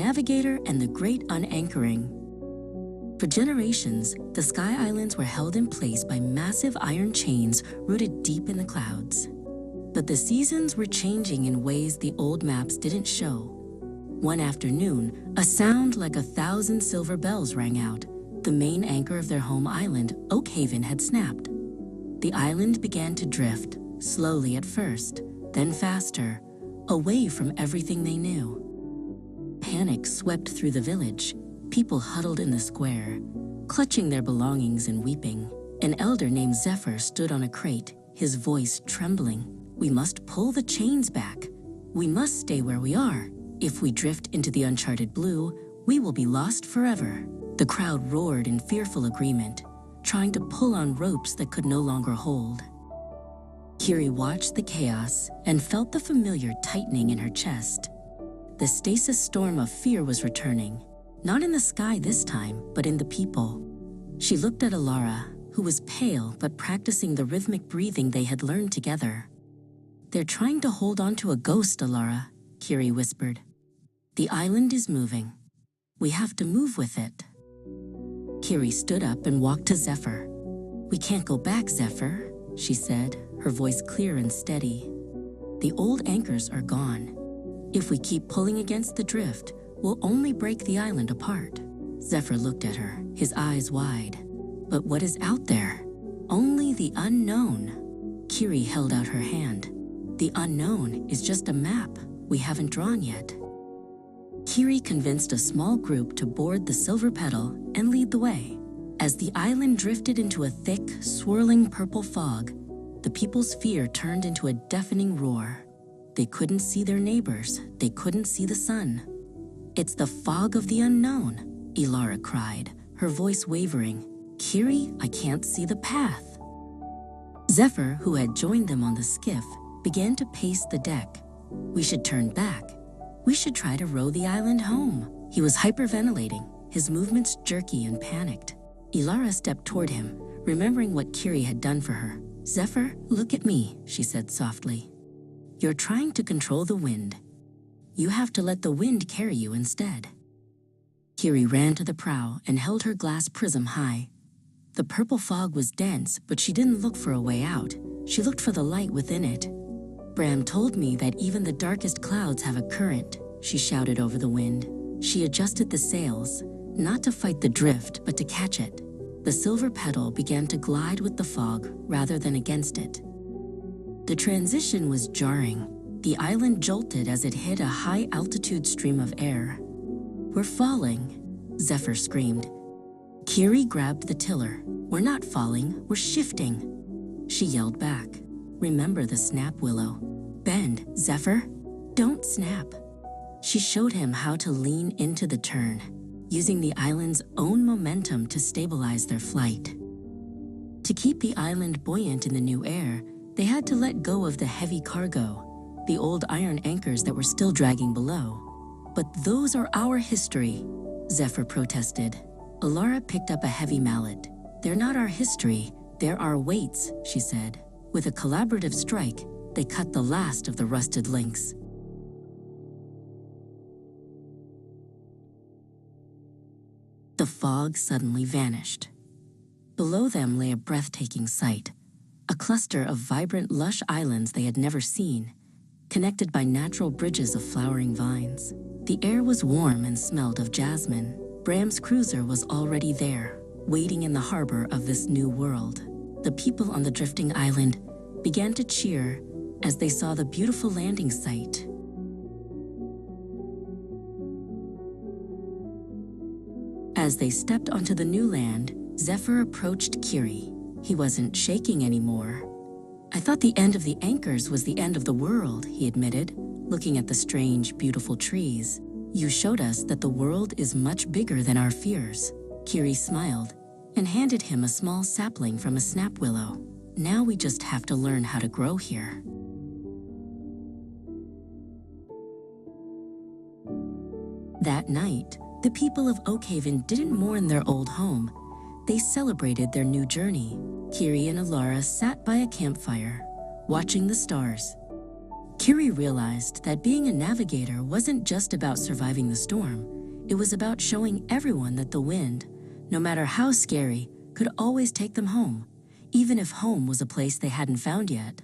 Navigator and the Great Unanchoring. For generations, the Sky Islands were held in place by massive iron chains rooted deep in the clouds. But the seasons were changing in ways the old maps didn't show. One afternoon, a sound like 1,000 silver bells rang out. The main anchor of their home island, Oakhaven, had snapped. The island began to drift, slowly at first, then faster, away from everything they knew. Panic swept through the village. People huddled in the square, clutching their belongings and weeping. An elder named Zephyr stood on a crate, his voice trembling. "We must pull the chains back. We must stay where we are. If we drift into the uncharted blue, we will be lost forever." The crowd roared in fearful agreement, trying to pull on ropes that could no longer hold. Kiri watched the chaos and felt the familiar tightening in her chest. The stasis storm of fear was returning, not in the sky this time, but in the people. She looked at Elara, who was pale but practicing the rhythmic breathing they had learned together. "They're trying to hold on to a ghost, Elara," Kiri whispered. "The island is moving. We have to move with it." Kiri stood up and walked to Zephyr. "We can't go back, Zephyr," she said, her voice clear and steady. "The old anchors are gone. If we keep pulling against the drift, we'll only break the island apart." Zephyr looked at her, his eyes wide. "But what is out there? Only the unknown." Kiri held out her hand. "The unknown is just a map we haven't drawn yet." Kiri convinced a small group to board the silver petal and lead the way. As the island drifted into a thick, swirling purple fog, the people's fear turned into a deafening roar. They couldn't see their neighbors. They couldn't see the sun. "It's the fog of the unknown," Elara cried, her voice wavering. "Kiri, I can't see the path." Zephyr, who had joined them on the skiff, began to pace the deck. "We should turn back. We should try to row the island home." He was hyperventilating, his movements jerky and panicked. Elara stepped toward him, remembering what Kiri had done for her. "Zephyr, look at me," she said softly. "You're trying to control the wind. You have to let the wind carry you instead." Kiri ran to the prow and held her glass prism high. The purple fog was dense, but she didn't look for a way out. She looked for the light within it. "Bram told me that even the darkest clouds have a current," she shouted over the wind. She adjusted the sails, not to fight the drift, but to catch it. The silver petal began to glide with the fog rather than against it. The transition was jarring. The island jolted as it hit a high-altitude stream of air. "We're falling," Zephyr screamed. Kiri grabbed the tiller. "We're not falling, we're shifting." She yelled back. "Remember the snap willow. Bend, Zephyr. Don't snap." She showed him how to lean into the turn, using the island's own momentum to stabilize their flight. To keep the island buoyant in the new air, they had to let go of the heavy cargo, the old iron anchors that were still dragging below. "But those are our history," Zephyr protested. Elara picked up a heavy mallet. "They're not our history, they're our weights," she said. With a collaborative strike, they cut the last of the rusted links. The fog suddenly vanished. Below them lay a breathtaking sight, a cluster of vibrant, lush islands they had never seen, connected by natural bridges of flowering vines. The air was warm and smelled of jasmine. Bram's cruiser was already there, waiting in the harbor of this new world. The people on the drifting island began to cheer as they saw the beautiful landing site. As they stepped onto the new land, Zephyr approached Kiri. He wasn't shaking anymore. "I thought the end of the anchors was the end of the world," he admitted, looking at the strange, beautiful trees. "You showed us that the world is much bigger than our fears." Kiri smiled and handed him a small sapling from a snap willow. "Now we just have to learn how to grow here." That night, the people of Oakhaven didn't mourn their old home. They celebrated their new journey. Kiri and Elara sat by a campfire, watching the stars. Kiri realized that being a navigator wasn't just about surviving the storm. It was about showing everyone that the wind, no matter how scary, could always take them home, even if home was a place they hadn't found yet.